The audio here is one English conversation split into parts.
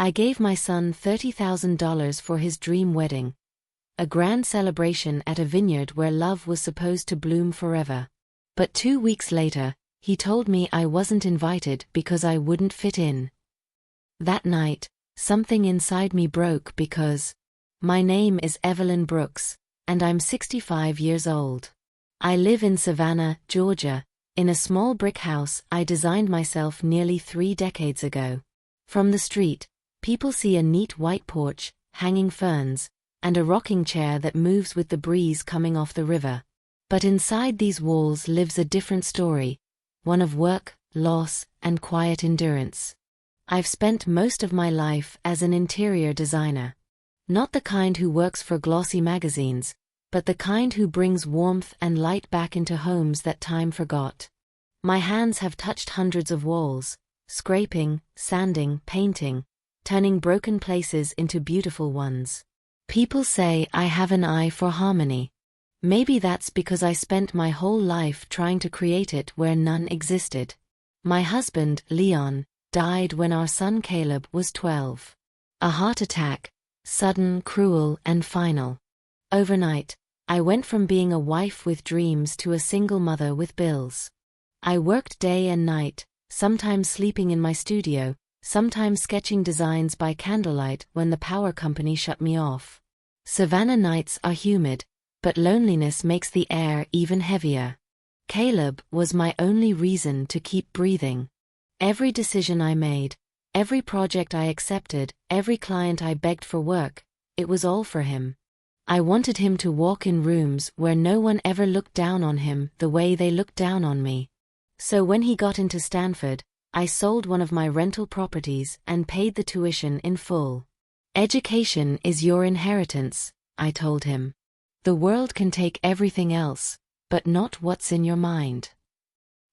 I gave my son $30,000 for his dream wedding. A grand celebration at a vineyard where love was supposed to bloom forever. But 2 weeks later, he told me I wasn't invited because I wouldn't fit in. That night, something inside me broke because my name is Evelyn Brooks, and I'm 65 years old. I live in Savannah, Georgia, in a small brick house I designed myself nearly 3 decades ago. From the street, people see a neat white porch, hanging ferns, and a rocking chair that moves with the breeze coming off the river. But inside these walls lives a different story, one of work, loss, and quiet endurance. I've spent most of my life as an interior designer. Not the kind who works for glossy magazines, but the kind who brings warmth and light back into homes that time forgot. My hands have touched hundreds of walls, scraping, sanding, painting, turning broken places into beautiful ones. People say I have an eye for harmony. Maybe that's because I spent my whole life trying to create it where none existed. My husband, Leon, died when our son Caleb was 12. A heart attack, sudden, cruel, and final. Overnight, I went from being a wife with dreams to a single mother with bills. I worked day and night, sometimes sleeping in my studio, sometimes sketching designs by candlelight when the power company shut me off. Savannah nights are humid, but loneliness makes the air even heavier. Caleb was my only reason to keep breathing. Every decision I made, every project I accepted, every client I begged for work, it was all for him. I wanted him to walk in rooms where no one ever looked down on him the way they looked down on me. So when he got into Stanford, I sold one of my rental properties and paid the tuition in full. Education is your inheritance, I told him. The world can take everything else, but not what's in your mind.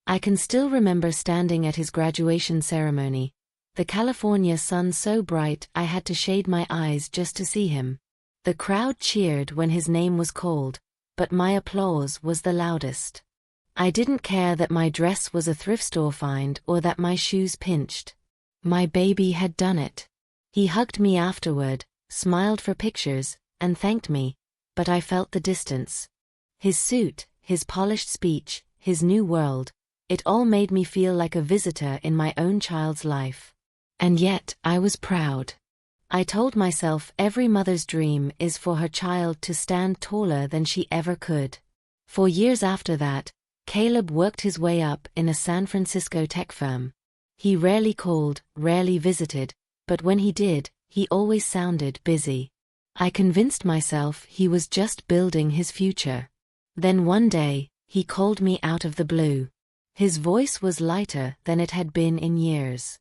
I can still remember standing at his graduation ceremony, the California sun so bright I had to shade my eyes just to see him. The crowd cheered when his name was called, but my applause was the loudest. I didn't care that my dress was a thrift store find or that my shoes pinched. My baby had done it. He hugged me afterward, smiled for pictures, and thanked me, but I felt the distance. His suit, his polished speech, his new world, it all made me feel like a visitor in my own child's life. And yet, I was proud. I told myself every mother's dream is for her child to stand taller than she ever could. For years after that, Caleb worked his way up in a San Francisco tech firm. He rarely called, rarely visited, but when he did, he always sounded busy. I convinced myself he was just building his future. Then one day, he called me out of the blue. His voice was lighter than it had been in years.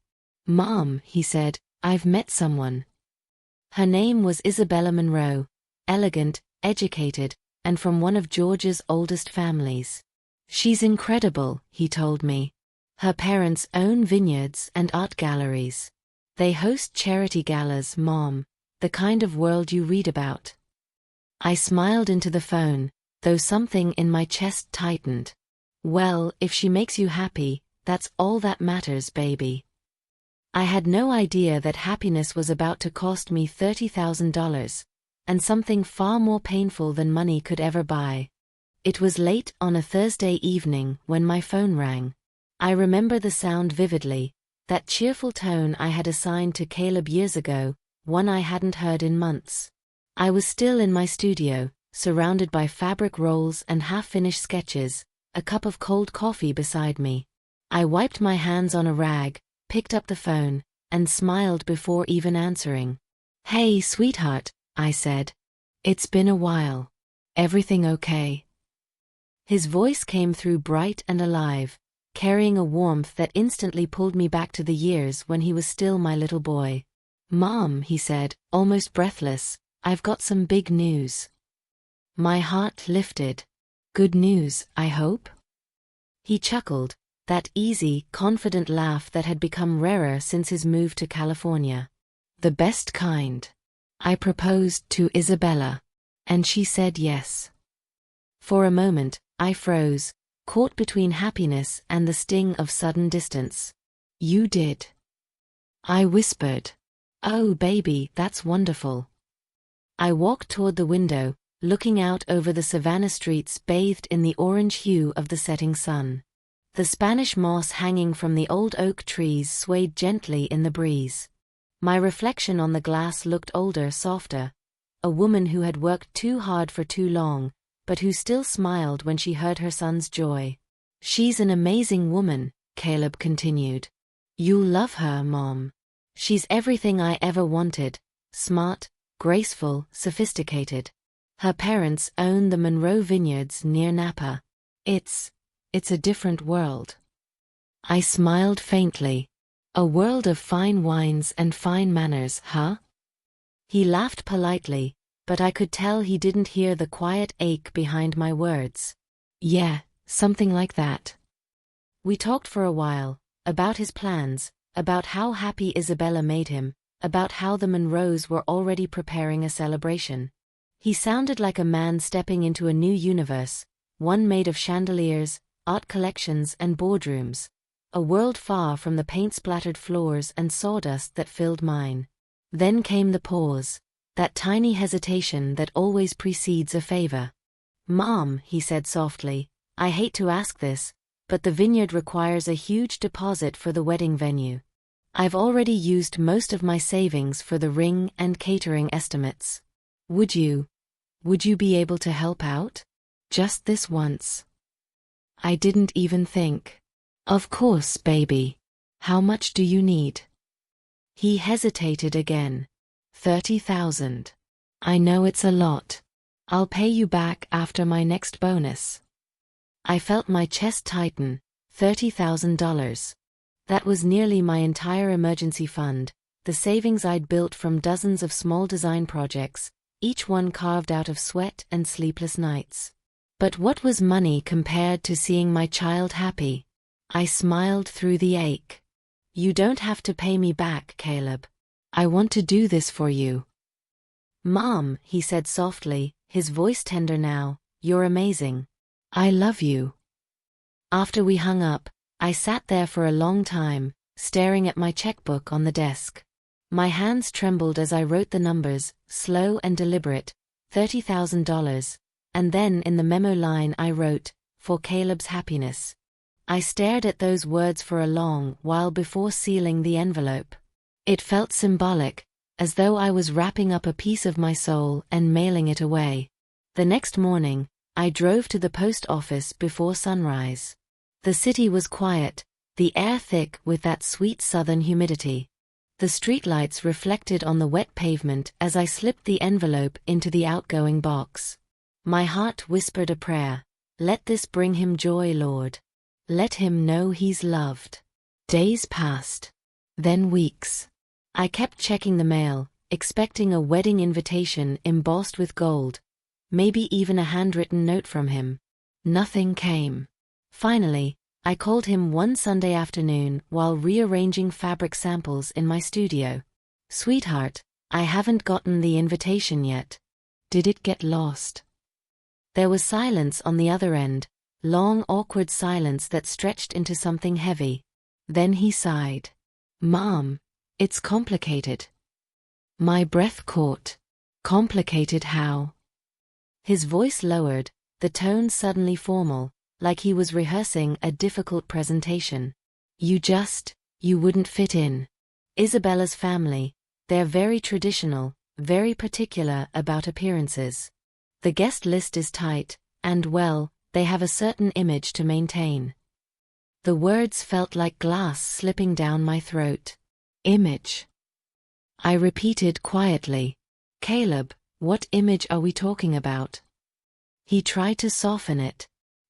"Mom," he said, "I've met someone." Her name was Isabella Monroe, elegant, educated, and from one of Georgia's oldest families. "She's incredible," he told me. "Her parents own vineyards and art galleries. They host charity galas, Mom, the kind of world you read about." I smiled into the phone, though something in my chest tightened. "Well, if she makes you happy, that's all that matters, baby." I had no idea that happiness was about to cost me $30,000, and something far more painful than money could ever buy. It was late on a Thursday evening when my phone rang. I remember the sound vividly, that cheerful tone I had assigned to Caleb years ago, one I hadn't heard in months. I was still in my studio, surrounded by fabric rolls and half-finished sketches, a cup of cold coffee beside me. I wiped my hands on a rag, picked up the phone, and smiled before even answering. "Hey, sweetheart," I said. "It's been a while. Everything okay?" His voice came through bright and alive, carrying a warmth that instantly pulled me back to the years when he was still my little boy. "Mom," he said, almost breathless, "I've got some big news." My heart lifted. "Good news, I hope?" He chuckled, that easy, confident laugh that had become rarer since his move to California. "The best kind. I proposed to Isabella, and she said yes." For a moment, I froze, caught between happiness and the sting of sudden distance. "You did?" I whispered. Oh baby, that's wonderful. I walked toward the window, looking out over the savannah streets bathed in the orange hue of the setting sun. The Spanish moss hanging from the old oak trees swayed gently in the breeze. My reflection on the glass looked older, softer, a woman who had worked too hard for too long, but who still smiled when she heard her son's joy. She's an amazing woman, Caleb continued. You'll love her, Mom. She's everything I ever wanted, smart, graceful, sophisticated. Her parents own the Monroe Vineyards near Napa. It's a different world. I smiled faintly. A world of fine wines and fine manners, huh? He laughed politely, but I could tell he didn't hear the quiet ache behind my words. Yeah, something like that. We talked for a while, about his plans, about how happy Isabella made him, about how the Monroes were already preparing a celebration. He sounded like a man stepping into a new universe, one made of chandeliers, art collections and boardrooms, a world far from the paint-splattered floors and sawdust that filled mine. Then came the pause, that tiny hesitation that always precedes a favor. Mom, he said softly, I hate to ask this, but the vineyard requires a huge deposit for the wedding venue. I've already used most of my savings for the ring and catering estimates. Would you be able to help out? Just this once. I didn't even think. Of course, baby. How much do you need? He hesitated again. 30,000. I know it's a lot. I'll pay you back after my next bonus. I felt my chest tighten. $30,000. That was nearly my entire emergency fund, the savings I'd built from dozens of small design projects, each one carved out of sweat and sleepless nights. But what was money compared to seeing my child happy? I smiled through the ache. You don't have to pay me back, Caleb. I want to do this for you. Mom, he said softly, his voice tender now, you're amazing. I love you. After we hung up, I sat there for a long time, staring at my checkbook on the desk. My hands trembled as I wrote the numbers, slow and deliberate, $30,000, and then in the memo line I wrote, for Caleb's happiness. I stared at those words for a long while before sealing the envelope. It felt symbolic, as though I was wrapping up a piece of my soul and mailing it away. The next morning, I drove to the post office before sunrise. The city was quiet, the air thick with that sweet southern humidity. The streetlights reflected on the wet pavement as I slipped the envelope into the outgoing box. My heart whispered a prayer. Let this bring him joy, Lord. Let him know he's loved. Days passed. Then weeks. I kept checking the mail, expecting a wedding invitation embossed with gold, maybe even a handwritten note from him. Nothing came. Finally, I called him one Sunday afternoon while rearranging fabric samples in my studio. Sweetheart, I haven't gotten the invitation yet. Did it get lost? There was silence on the other end, long awkward silence that stretched into something heavy. Then he sighed. Mom, it's complicated. My breath caught. Complicated how? His voice lowered, the tone suddenly formal, like he was rehearsing a difficult presentation. You wouldn't fit in. Isabella's family, they're very traditional, very particular about appearances. The guest list is tight, and well, they have a certain image to maintain. The words felt like glass slipping down my throat. Image. I repeated quietly. Caleb, what image are we talking about? He tried to soften it.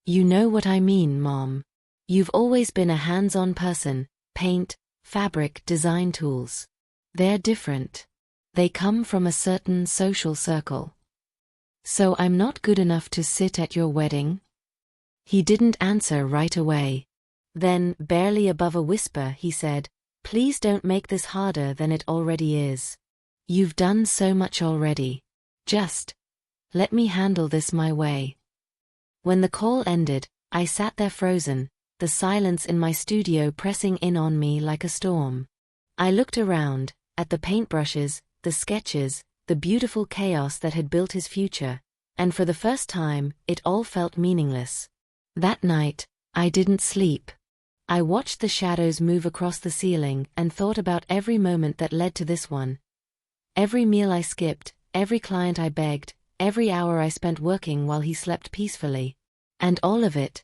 You know what I mean, Mom. You've always been a hands-on person, paint, fabric, design tools. They're different. They come from a certain social circle. So I'm not good enough to sit at your wedding? He didn't answer right away. Then, barely above a whisper, he said, Please don't make this harder than it already is. You've done so much already. Just let me handle this my way. When the call ended, I sat there frozen, the silence in my studio pressing in on me like a storm. I looked around, at the paintbrushes, the sketches, the beautiful chaos that had built his future, and for the first time, it all felt meaningless. That night, I didn't sleep. I watched the shadows move across the ceiling and thought about every moment that led to this one. Every meal I skipped, every client I begged, every hour I spent working while he slept peacefully. And all of it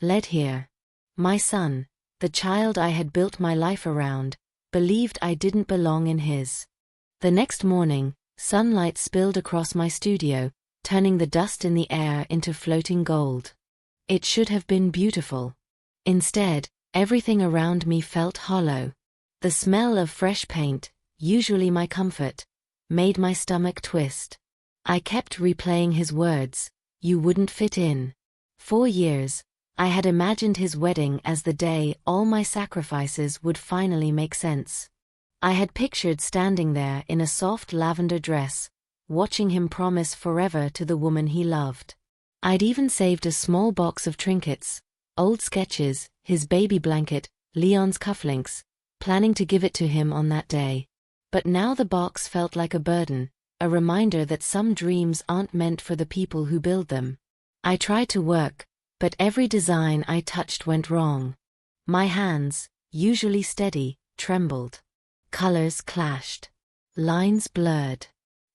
led here. My son, the child I had built my life around, believed I didn't belong in his. The next morning, sunlight spilled across my studio, turning the dust in the air into floating gold. It should have been beautiful. Instead, everything around me felt hollow. The smell of fresh paint, usually my comfort, made my stomach twist. I kept replaying his words, "You wouldn't fit in." For years, I had imagined his wedding as the day all my sacrifices would finally make sense. I had pictured standing there in a soft lavender dress, watching him promise forever to the woman he loved. I'd even saved a small box of trinkets, old sketches, his baby blanket, Leon's cufflinks, planning to give it to him on that day. But now the box felt like a burden, a reminder that some dreams aren't meant for the people who build them. I tried to work, but every design I touched went wrong. My hands, usually steady, trembled. Colors clashed. Lines blurred.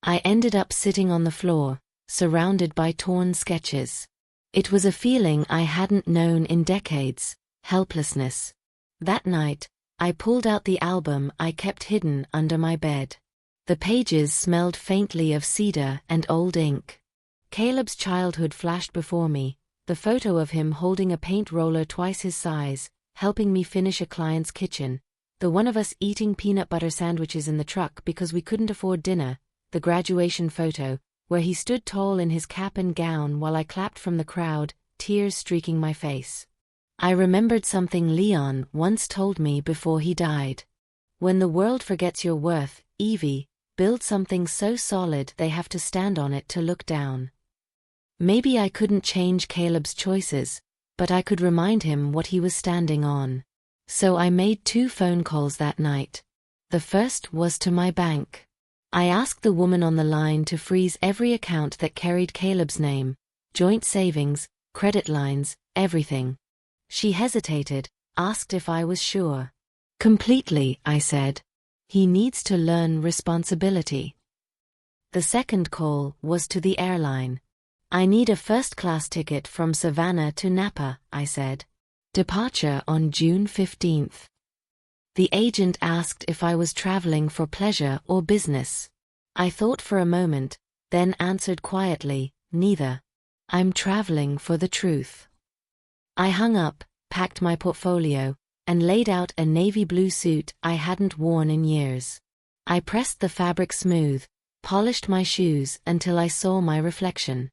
I ended up sitting on the floor, surrounded by torn sketches. It was a feeling I hadn't known in decades, helplessness. That night, I pulled out the album I kept hidden under my bed. The pages smelled faintly of cedar and old ink. Caleb's childhood flashed before me, the photo of him holding a paint roller twice his size, helping me finish a client's kitchen, the one of us eating peanut butter sandwiches in the truck because we couldn't afford dinner, the graduation photo, where he stood tall in his cap and gown while I clapped from the crowd, tears streaking my face. I remembered something Leon once told me before he died. When the world forgets your worth, Evie, build something so solid they have to stand on it to look down. Maybe I couldn't change Caleb's choices, but I could remind him what he was standing on. So I made 2 phone calls that night. The first was to my bank. I asked the woman on the line to freeze every account that carried Caleb's name, joint savings, credit lines, everything. She hesitated, asked if I was sure. "Completely," I said. "He needs to learn responsibility." The second call was to the airline. "I need a first-class ticket from Savannah to Napa," I said. "Departure on June 15th. The agent asked if I was traveling for pleasure or business. I thought for a moment, then answered quietly, "Neither. I'm traveling for the truth." I hung up, packed my portfolio, and laid out a navy blue suit I hadn't worn in years. I pressed the fabric smooth, polished my shoes until I saw my reflection.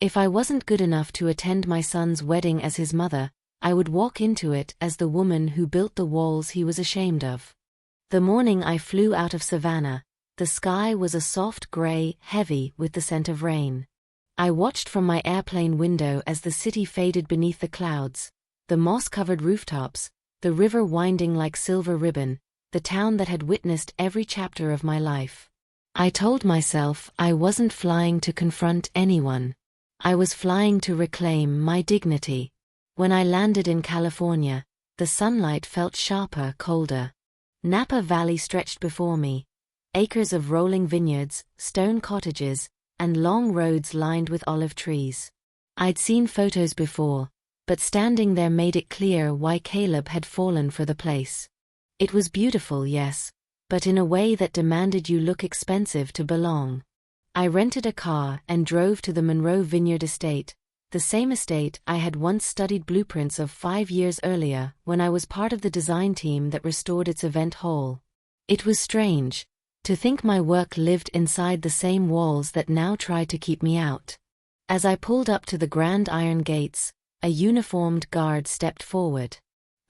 If I wasn't good enough to attend my son's wedding as his mother, I would walk into it as the woman who built the walls he was ashamed of. The morning I flew out of Savannah, the sky was a soft gray, heavy with the scent of rain. I watched from my airplane window as the city faded beneath the clouds, the moss-covered rooftops, the river winding like silver ribbon, the town that had witnessed every chapter of my life. I told myself I wasn't flying to confront anyone. I was flying to reclaim my dignity. When I landed in California, the sunlight felt sharper, colder. Napa Valley stretched before me, acres of rolling vineyards, stone cottages, and long roads lined with olive trees. I'd seen photos before, but standing there made it clear why Caleb had fallen for the place. It was beautiful, yes, but in a way that demanded you look expensive to belong. I rented a car and drove to the Monroe Vineyard Estate, the same estate I had once studied blueprints of 5 years earlier when I was part of the design team that restored its event hall. It was strange to think my work lived inside the same walls that now tried to keep me out. As I pulled up to the grand iron gates, a uniformed guard stepped forward.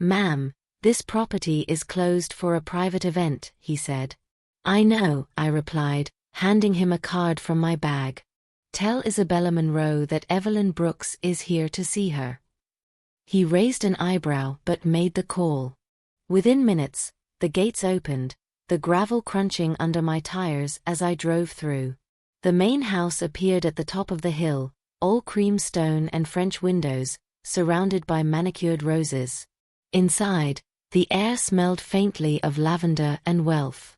"Ma'am, this property is closed for a private event," he said. "I know," I replied, handing him a card from my bag. "Tell Isabella Monroe that Evelyn Brooks is here to see her." He raised an eyebrow but made the call. Within minutes, the gates opened, the gravel crunching under my tires as I drove through. The main house appeared at the top of the hill, all cream stone and French windows, surrounded by manicured roses. Inside, the air smelled faintly of lavender and wealth.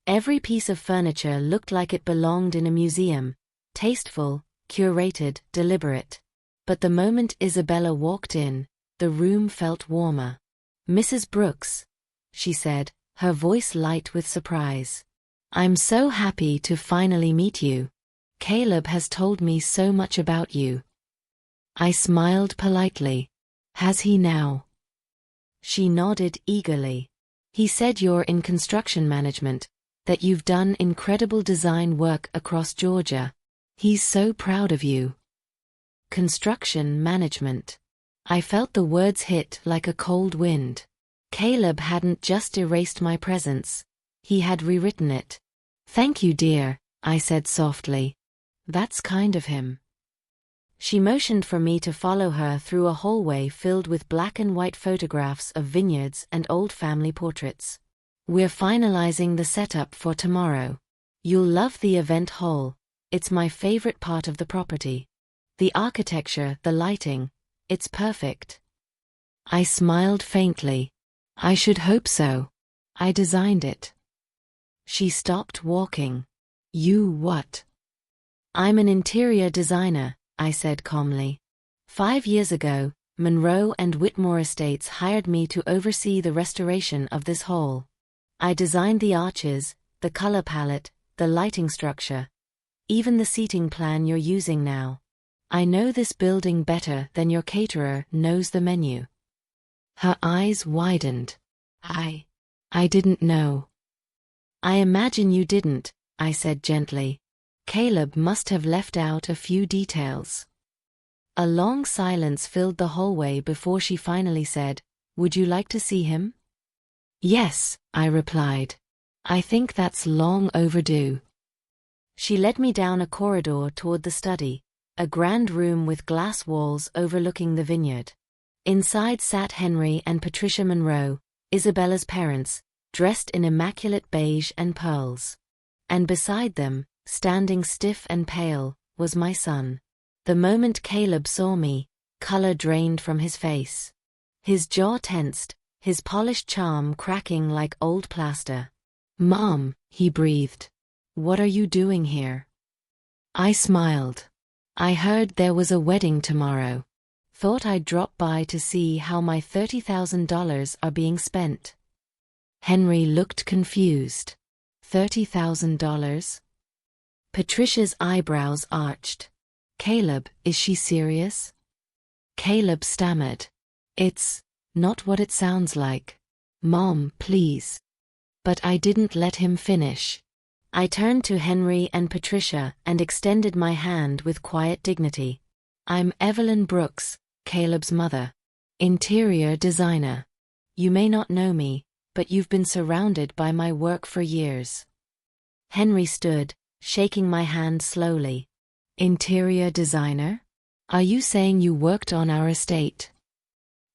Every piece of furniture looked like it belonged in a museum, tasteful, curated, deliberate. But the moment Isabella walked in, the room felt warmer. "Mrs. Brooks," she said, her voice light with surprise. "I'm so happy to finally meet you. Caleb has told me so much about you." I smiled politely. "Has he now?" She nodded eagerly. "He said you're in construction management, that you've done incredible design work across Georgia. He's so proud of you." Construction management. I felt the words hit like a cold wind. Caleb hadn't just erased my presence. He had rewritten it. "Thank you, dear," I said softly. "That's kind of him." She motioned for me to follow her through a hallway filled with black and white photographs of vineyards and old family portraits. "We're finalizing the setup for tomorrow. You'll love the event hall. It's my favorite part of the property. The architecture, the lighting, it's perfect." I smiled faintly. "I should hope so. I designed it." She stopped walking. "You what?" "I'm an interior designer," I said calmly. 5 years ago, Monroe and Whitmore Estates hired me to oversee the restoration of this hall. I designed the arches, the color palette, the lighting structure, even the seating plan you're using now. I know this building better than your caterer knows the menu." Her eyes widened. I didn't know." "I imagine you didn't," I said gently. "Caleb must have left out a few details." A long silence filled the hallway before she finally said, "Would you like to see him?" "Yes," I replied. "I think that's long overdue." She led me down a corridor toward the study, a grand room with glass walls overlooking the vineyard. Inside sat Henry and Patricia Monroe, Isabella's parents, dressed in immaculate beige and pearls. And beside them, standing stiff and pale, was my son. The moment Caleb saw me, color drained from his face. His jaw tensed, his polished charm cracking like old plaster. "Mom," he breathed. "What are you doing here?" I smiled. "I heard there was a wedding tomorrow. Thought I'd drop by to see how my $30,000 are being spent." Henry looked confused. $30,000? Patricia's eyebrows arched. "Caleb, is she serious?" Caleb stammered. "It's not what it sounds like. Mom, please." But I didn't let him finish. I turned to Henry and Patricia and extended my hand with quiet dignity. "I'm Evelyn Brooks, Caleb's mother. Interior designer. You may not know me, but you've been surrounded by my work for years." Henry stood, shaking my hand slowly. "Interior designer? Are you saying you worked on our estate?"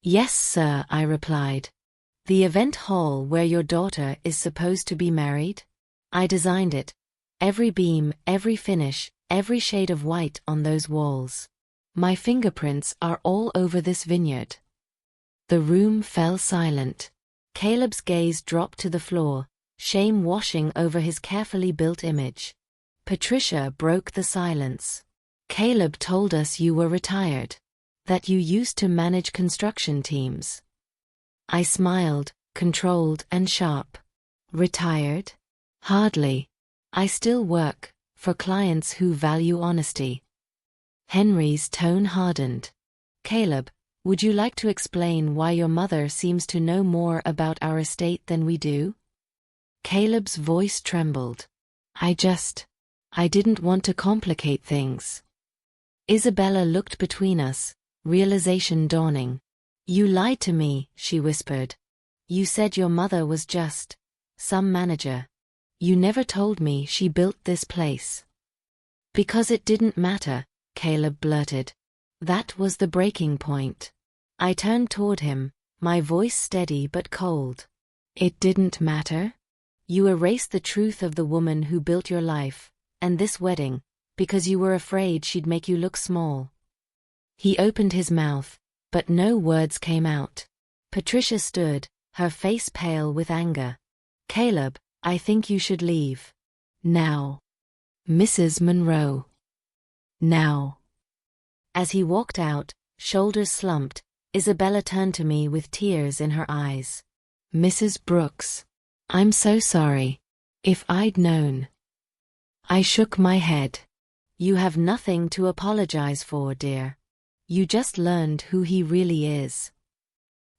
"Yes, sir," I replied. "The event hall where your daughter is supposed to be married? I designed it. Every beam, every finish, every shade of white on those walls. My fingerprints are all over this vineyard." The room fell silent. Caleb's gaze dropped to the floor, shame washing over his carefully built image. Patricia broke the silence. "Caleb told us you were retired. That you used to manage construction teams." I smiled, controlled and sharp. "Retired? Hardly. I still work, for clients who value honesty." Henry's tone hardened. "Caleb, would you like to explain why your mother seems to know more about our estate than we do?" Caleb's voice trembled. I didn't want to complicate things." Isabella looked between us, realization dawning. "You lied to me," she whispered. "You said your mother was just some manager. You never told me she built this place." "Because it didn't matter," Caleb blurted. That was the breaking point. I turned toward him, my voice steady but cold. "It didn't matter? You erased the truth of the woman who built your life, and this wedding, because you were afraid she'd make you look small. He opened his mouth, but no words came out. Patricia stood, her face pale with anger. Caleb, I think you should leave. Now. Mrs. Monroe. Now. As he walked out, shoulders slumped, Isabella turned to me with tears in her eyes. Mrs. Brooks. I'm so sorry. If I'd known. I shook my head. You have nothing to apologize for, dear. You just learned who he really is.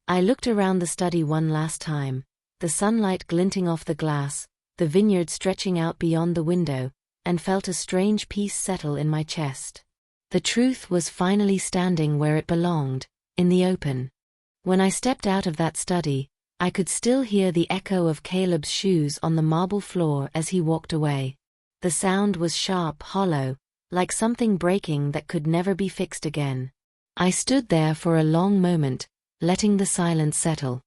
I looked around the study one last time, the sunlight glinting off the glass, the vineyard stretching out beyond the window, and felt a strange peace settle in my chest. The truth was finally standing where it belonged, in the open. When I stepped out of that study, I could still hear the echo of Caleb's shoes on the marble floor as he walked away. The sound was sharp, hollow, like something breaking that could never be fixed again. I stood there for a long moment, letting the silence settle.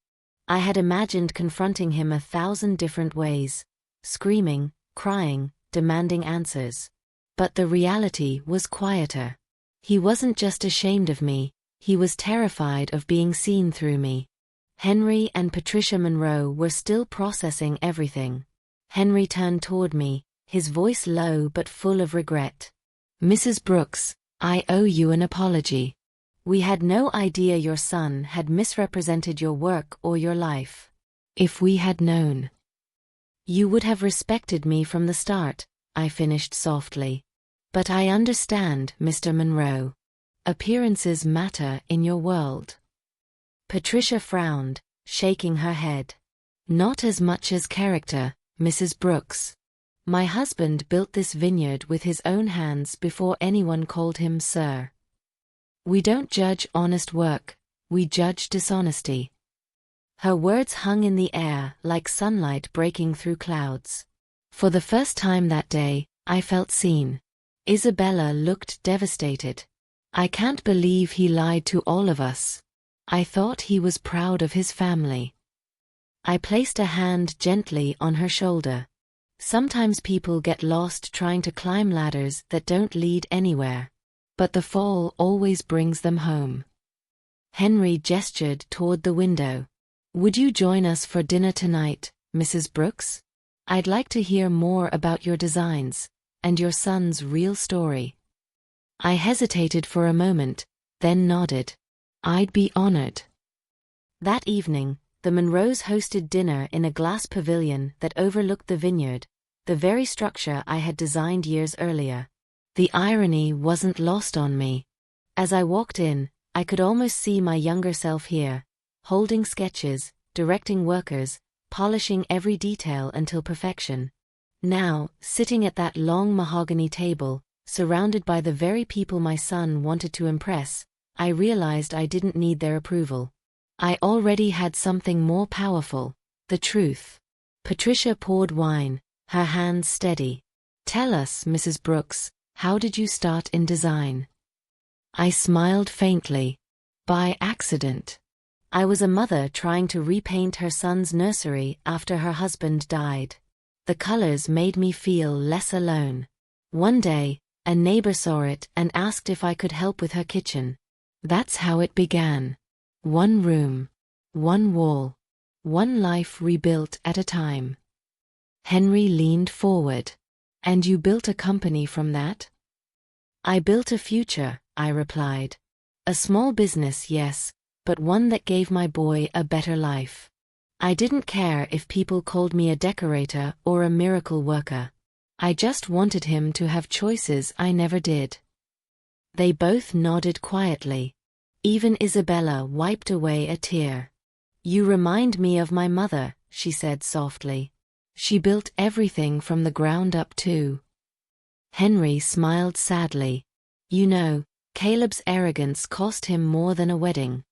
I had imagined confronting him 1,000 different ways, screaming, crying, demanding answers. But the reality was quieter. He wasn't just ashamed of me, he was terrified of being seen through me. Henry and Patricia Monroe were still processing everything. Henry turned toward me, his voice low but full of regret. Mrs. Brooks, I owe you an apology. We had no idea your son had misrepresented your work or your life. If we had known. You would have respected me from the start, I finished softly. But I understand, Mr. Monroe. Appearances matter in your world. Patricia frowned, shaking her head. Not as much as character, Mrs. Brooks. My husband built this vineyard with his own hands before anyone called him sir. We don't judge honest work, we judge dishonesty. Her words hung in the air like sunlight breaking through clouds. For the first time that day, I felt seen. Isabella looked devastated. I can't believe he lied to all of us. I thought he was proud of his family. I placed a hand gently on her shoulder. Sometimes people get lost trying to climb ladders that don't lead anywhere. But the fall always brings them home. Henry gestured toward the window. Would you join us for dinner tonight, Mrs. Brooks? I'd like to hear more about your designs, and your son's real story. I hesitated for a moment, then nodded. I'd be honored. That evening, the Monroes hosted dinner in a glass pavilion that overlooked the vineyard, the very structure I had designed years earlier. The irony wasn't lost on me. As I walked in, I could almost see my younger self here, holding sketches, directing workers, polishing every detail until perfection. Now, sitting at that long mahogany table, surrounded by the very people my son wanted to impress, I realized I didn't need their approval. I already had something more powerful, the truth. Patricia poured wine, her hands steady. Tell us, Mrs. Brooks, how did you start in design? I smiled faintly. By accident. I was a mother trying to repaint her son's nursery after her husband died. The colors made me feel less alone. One day, a neighbor saw it and asked if I could help with her kitchen. That's how it began. One room, one wall, one life rebuilt at a time. Henry leaned forward. And you built a company from that? I built a future, I replied. A small business, yes, but one that gave my boy a better life. I didn't care if people called me a decorator or a miracle worker. I just wanted him to have choices I never did. They both nodded quietly. Even Isabella wiped away a tear. You remind me of my mother, she said softly. She built everything from the ground up too. Henry smiled sadly. You know, Caleb's arrogance cost him more than a wedding.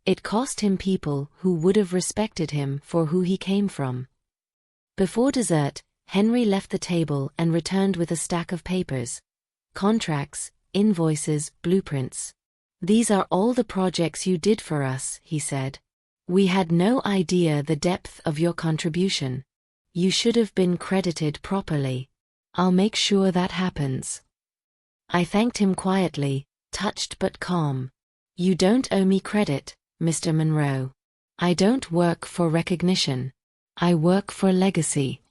It cost him people who would have respected him for who he came from. Before dessert, Henry left the table and returned with a stack of papers. Contracts, invoices, blueprints. These are all the projects you did for us, he said. We had no idea the depth of your contribution. You should have been credited properly. I'll make sure that happens. I thanked him quietly, touched but calm. You don't owe me credit, Mr. Monroe. I don't work for recognition. I work for legacy.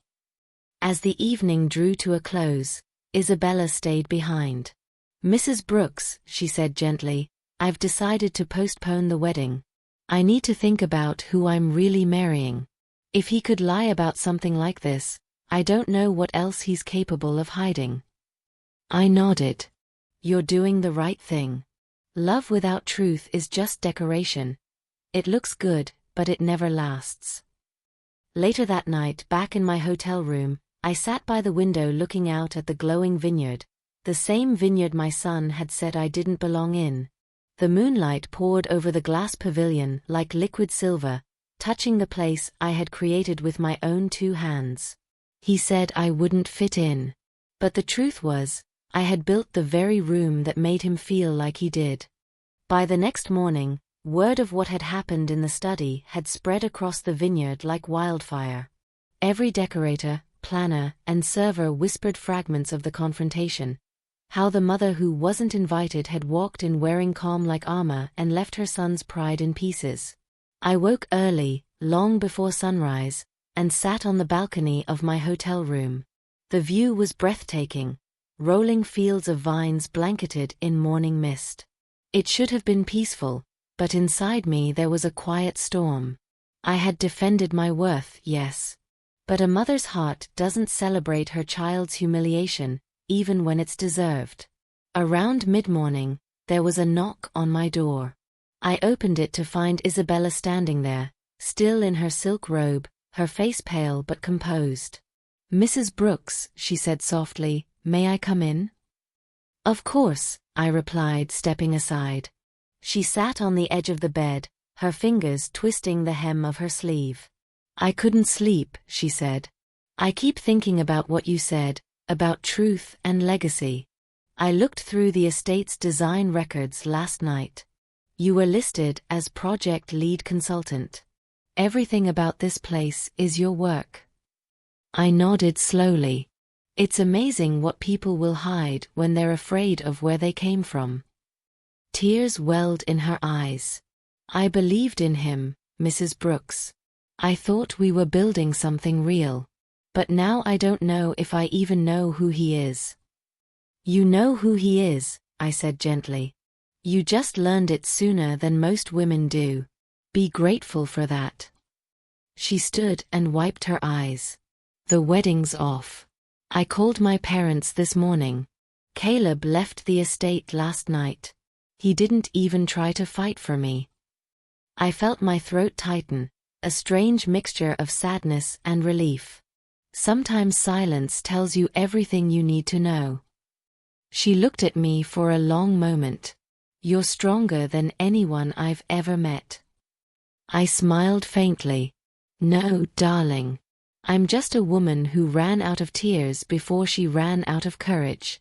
As the evening drew to a close, Isabella stayed behind. Mrs. Brooks, she said gently, I've decided to postpone the wedding. I need to think about who I'm really marrying. If he could lie about something like this, I don't know what else he's capable of hiding. I nodded. You're doing the right thing. Love without truth is just decoration. It looks good, but it never lasts. Later that night, back in my hotel room, I sat by the window looking out at the glowing vineyard, the same vineyard my son had said I didn't belong in. The moonlight poured over the glass pavilion like liquid silver, touching the place I had created with my own 2 hands. He said I wouldn't fit in. But the truth was, I had built the very room that made him feel like he did. By the next morning, word of what had happened in the study had spread across the vineyard like wildfire. Every decorator, planner, and server whispered fragments of the confrontation. How the mother who wasn't invited had walked in wearing calm like armor and left her son's pride in pieces. I woke early, long before sunrise, and sat on the balcony of my hotel room. The view was breathtaking, rolling fields of vines blanketed in morning mist. It should have been peaceful, but inside me there was a quiet storm. I had defended my worth, yes. But a mother's heart doesn't celebrate her child's humiliation, even when it's deserved. Around mid-morning, there was a knock on my door. I opened it to find Isabella standing there, still in her silk robe, her face pale but composed. Mrs. Brooks, she said softly, may I come in? Of course, I replied, stepping aside. She sat on the edge of the bed, her fingers twisting the hem of her sleeve. I couldn't sleep, she said. I keep thinking about what you said, about truth and legacy. I looked through the estate's design records last night. You were listed as project lead consultant. Everything about this place is your work. I nodded slowly. It's amazing what people will hide when they're afraid of where they came from. Tears welled in her eyes. I believed in him, Mrs. Brooks. I thought we were building something real. But now I don't know if I even know who he is. You know who he is, I said gently. You just learned it sooner than most women do. Be grateful for that. She stood and wiped her eyes. The wedding's off. I called my parents this morning. Caleb left the estate last night. He didn't even try to fight for me. I felt my throat tighten, a strange mixture of sadness and relief. Sometimes silence tells you everything you need to know. She looked at me for a long moment. You're stronger than anyone I've ever met. I smiled faintly. No, darling. I'm just a woman who ran out of tears before she ran out of courage.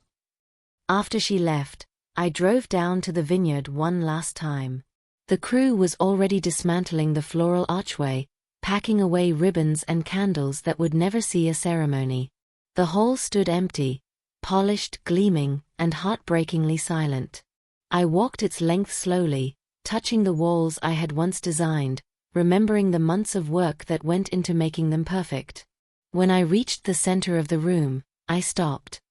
After she left, I drove down to the vineyard one last time. The crew was already dismantling the floral archway, packing away ribbons and candles that would never see a ceremony. The hall stood empty, polished, gleaming, and heartbreakingly silent. I walked its length slowly, touching the walls I had once designed, remembering the months of work that went into making them perfect. When I reached the center of the room, I stopped.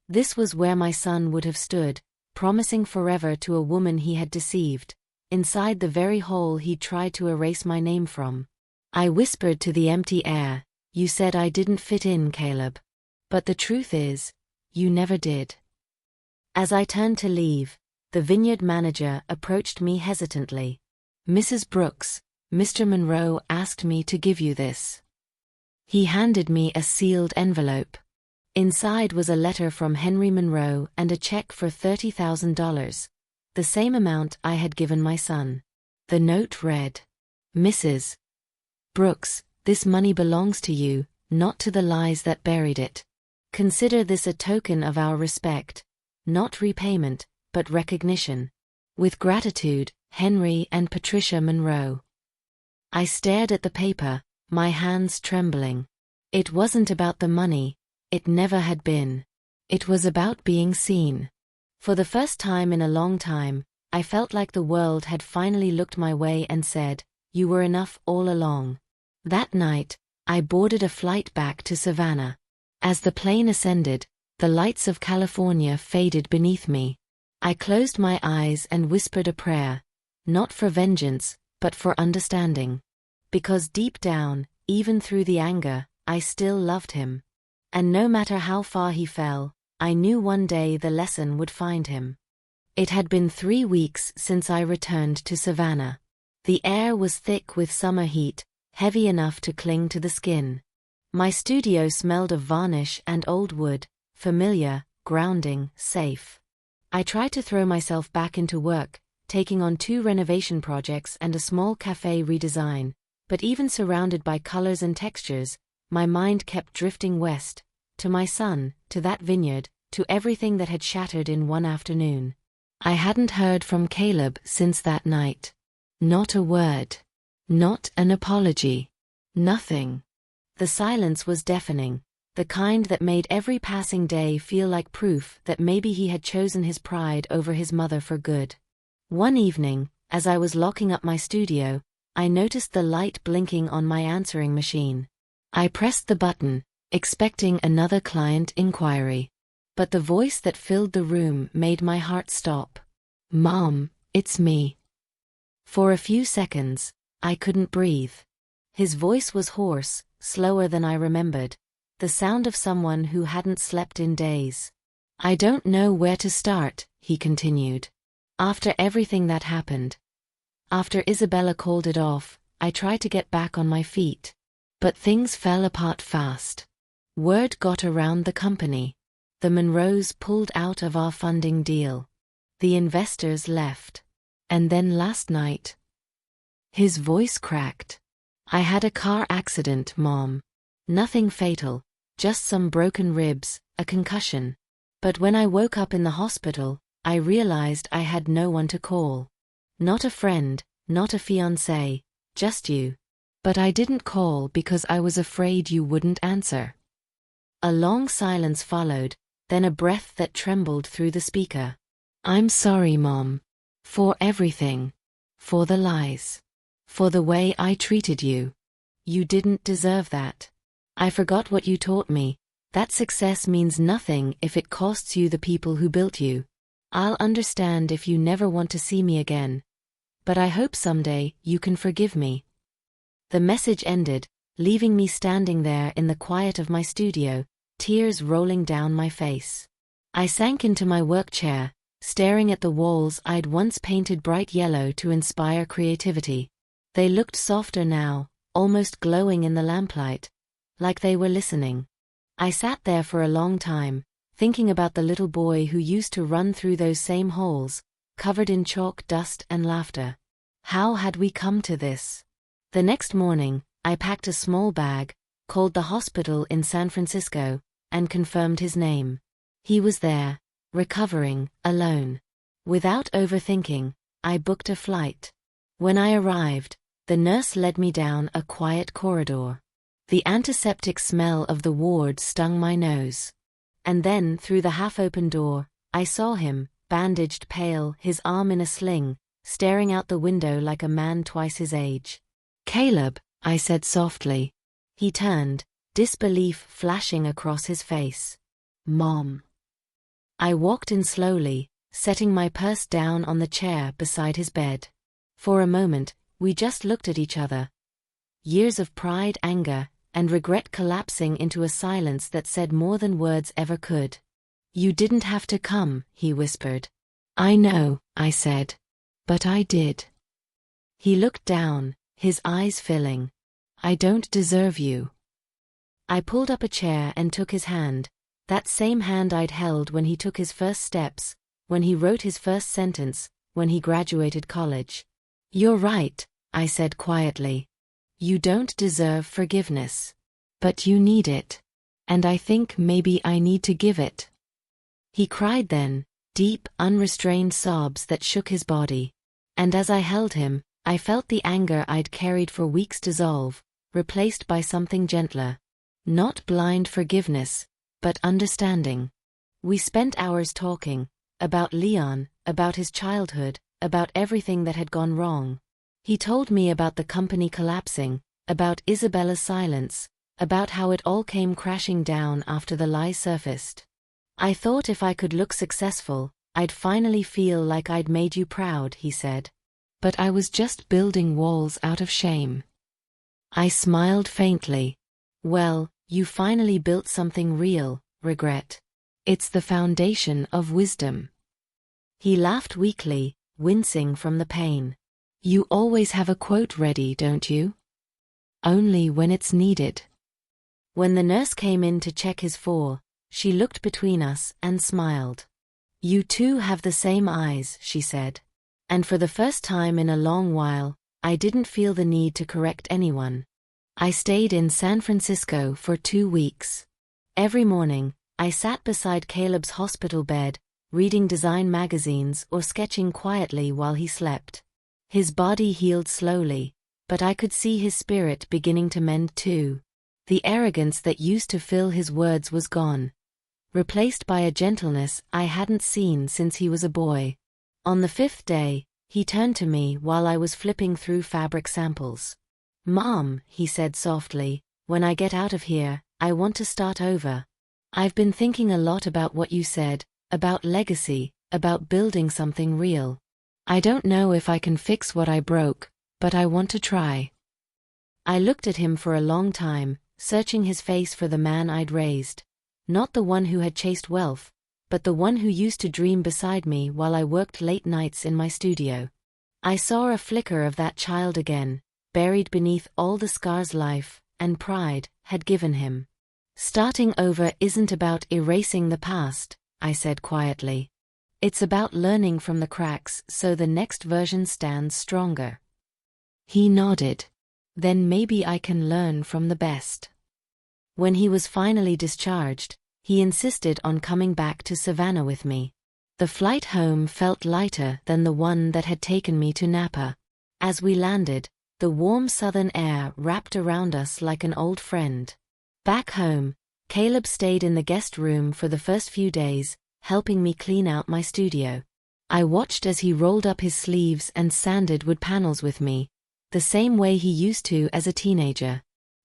This was where my son would have stood, promising forever to a woman he had deceived, inside the very hole he'd tried to erase my name from. I whispered to the empty air, you said I didn't fit in, Caleb. But the truth is, you never did. As I turned to leave, the vineyard manager approached me hesitantly. Mrs. Brooks, Mr. Monroe asked me to give you this. He handed me a sealed envelope. Inside was a letter from Henry Monroe and a check for $30,000, the same amount I had given my son. The note read, Mrs. Brooks, this money belongs to you, not to the lies that buried it. Consider this a token of our respect, not repayment, but recognition. With gratitude, Henry and Patricia Monroe. I stared at the paper, my hands trembling. It wasn't about the money. It never had been. It was about being seen. For the first time in a long time, I felt like the world had finally looked my way and said, "You were enough all along." That night, I boarded a flight back to Savannah. As the plane ascended, the lights of California faded beneath me. I closed my eyes and whispered a prayer, not for vengeance, but for understanding. Because deep down, even through the anger, I still loved him. And no matter how far he fell, I knew one day the lesson would find him. It had been 3 weeks since I returned to Savannah. The air was thick with summer heat, heavy enough to cling to the skin. My studio smelled of varnish and old wood, familiar, grounding, safe. I tried to throw myself back into work, taking on 2 renovation projects and a small cafe redesign, but even surrounded by colors and textures, my mind kept drifting west, to my son, to that vineyard, to everything that had shattered in one afternoon. I hadn't heard from Caleb since that night. Not a word. Not an apology. Nothing. The silence was deafening, the kind that made every passing day feel like proof that maybe he had chosen his pride over his mother for good. One evening, as I was locking up my studio, I noticed the light blinking on my answering machine. I pressed the button, expecting another client inquiry. But the voice that filled the room made my heart stop. "Mom, it's me." For a few seconds, I couldn't breathe. His voice was hoarse, slower than I remembered, the sound of someone who hadn't slept in days. "I don't know where to start," he continued. "After everything that happened. After Isabella called it off, I tried to get back on my feet. But things fell apart fast. Word got around the company. The Monroes pulled out of our funding deal. The investors left. And then last night..." His voice cracked. "I had a car accident, Mom. Nothing fatal, just some broken ribs, a concussion. But when I woke up in the hospital, I realized I had no one to call. Not a friend, not a fiancé, just you. But I didn't call because I was afraid you wouldn't answer." A long silence followed, then a breath that trembled through the speaker. "I'm sorry, Mom. For everything. For the lies. For the way I treated you. You didn't deserve that. I forgot what you taught me, that success means nothing if it costs you the people who built you. I'll understand if you never want to see me again. But I hope someday you can forgive me." The message ended, leaving me standing there in the quiet of my studio, tears rolling down my face. I sank into my work chair, staring at the walls I'd once painted bright yellow to inspire creativity. They looked softer now, almost glowing in the lamplight, like they were listening. I sat there for a long time, thinking about the little boy who used to run through those same holes, covered in chalk dust and laughter. How had we come to this? The next morning, I packed a small bag, called the hospital in San Francisco, and confirmed his name. He was there, recovering, alone. Without overthinking, I booked a flight. When I arrived, the nurse led me down a quiet corridor. The antiseptic smell of the ward stung my nose. And then, through the half-open door, I saw him, bandaged, pale, his arm in a sling, staring out the window like a man twice his age. "Caleb," I said softly. He turned, disbelief flashing across his face. "Mom." I walked in slowly, setting my purse down on the chair beside his bed. For a moment, we just looked at each other. Years of pride, anger, and regret collapsing into a silence that said more than words ever could. "You didn't have to come," he whispered. "I know," I said. "But I did." He looked down, his eyes filling. "I don't deserve you." I pulled up a chair and took his hand, that same hand I'd held when he took his first steps, when he wrote his first sentence, when he graduated college. "You're right," I said quietly. "You don't deserve forgiveness. But you need it. And I think maybe I need to give it." He cried then, deep, unrestrained sobs that shook his body. And as I held him, I felt the anger I'd carried for weeks dissolve, replaced by something gentler. Not blind forgiveness, but understanding. We spent hours talking, about Leon, about his childhood, about everything that had gone wrong. He told me about the company collapsing, about Isabella's silence, about how it all came crashing down after the lie surfaced. I thought if I could look successful, I'd finally feel like I'd made you proud, he said. But I was just building walls out of shame. I smiled faintly. Well, you finally built something real, regret. It's the foundation of wisdom. He laughed weakly, wincing from the pain. You always have a quote ready, don't you? Only when it's needed. When the nurse came in to check his fall, she looked between us and smiled. You two have the same eyes, she said. And for the first time in a long while, I didn't feel the need to correct anyone. I stayed in San Francisco for 2 weeks. Every morning, I sat beside Caleb's hospital bed, reading design magazines or sketching quietly while he slept. His body healed slowly, but I could see his spirit beginning to mend too. The arrogance that used to fill his words was gone, replaced by a gentleness I hadn't seen since he was a boy. On the 5th day, he turned to me while I was flipping through fabric samples. Mom, he said softly, when I get out of here, I want to start over. I've been thinking a lot about what you said, about legacy, about building something real. I don't know if I can fix what I broke, but I want to try. I looked at him for a long time, searching his face for the man I'd raised. Not the one who had chased wealth, but the one who used to dream beside me while I worked late nights in my studio. I saw a flicker of that child again, buried beneath all the scars life and pride had given him. Starting over isn't about erasing the past, I said quietly. It's about learning from the cracks so the next version stands stronger. He nodded. Then maybe I can learn from the best. When he was finally discharged, he insisted on coming back to Savannah with me. The flight home felt lighter than the one that had taken me to Napa. As we landed, the warm southern air wrapped around us like an old friend. Back home, Caleb stayed in the guest room for the first few days, helping me clean out my studio. I watched as he rolled up his sleeves and sanded wood panels with me, the same way he used to as a teenager.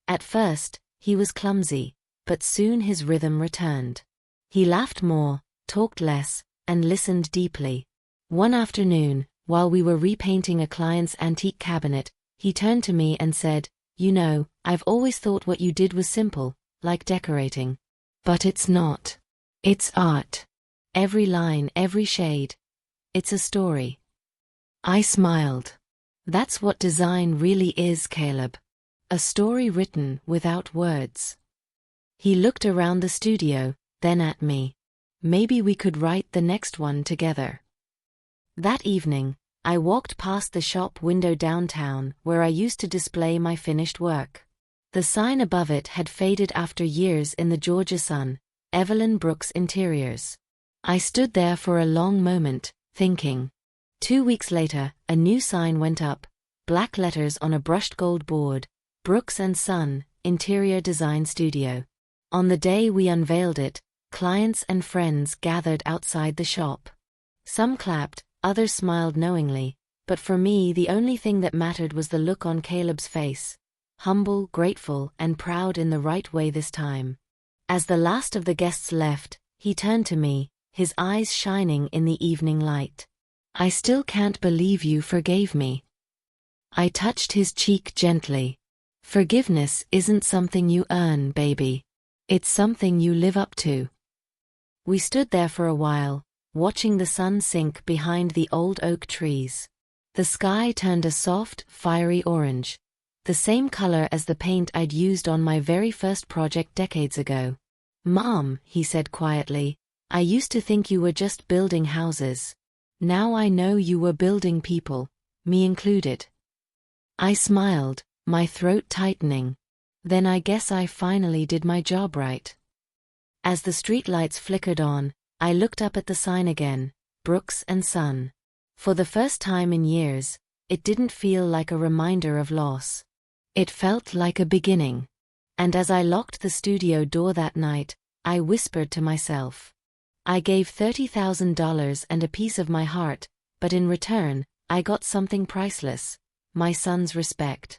At first, he was clumsy, but soon his rhythm returned. He laughed more, talked less, and listened deeply. One afternoon, while we were repainting a client's antique cabinet, he turned to me and said, "You know, I've always thought what you did was simple, like decorating. But it's not. It's art. Every line, every shade. It's a story." I smiled. That's what design really is, Caleb. A story written without words. He looked around the studio, then at me. Maybe we could write the next one together. That evening, I walked past the shop window downtown where I used to display my finished work. The sign above it had faded after years in the Georgia sun, Evelyn Brooks Interiors. I stood there for a long moment, thinking. 2 weeks later, a new sign went up, black letters on a brushed gold board, Brooks & Son, Interior Design Studio. On the day we unveiled it, clients and friends gathered outside the shop. Some clapped, others smiled knowingly, but for me the only thing that mattered was the look on Caleb's face. Humble, grateful, and proud in the right way this time. As the last of the guests left, he turned to me, his eyes shining in the evening light. "I still can't believe you forgave me." I touched his cheek gently. "Forgiveness isn't something you earn, baby. It's something you live up to." We stood there for a while, watching the sun sink behind the old oak trees. The sky turned a soft, fiery orange, the same color as the paint I'd used on my very first project decades ago. "Mom," he said quietly, "I used to think you were just building houses. Now I know you were building people, me included." I smiled, my throat tightening. Then I guess I finally did my job right. As the streetlights flickered on, I looked up at the sign again, Brooks & Son. For the first time in years, it didn't feel like a reminder of loss. It felt like a beginning. And as I locked the studio door that night, I whispered to myself. I gave $30,000 and a piece of my heart, but in return, I got something priceless: my son's respect.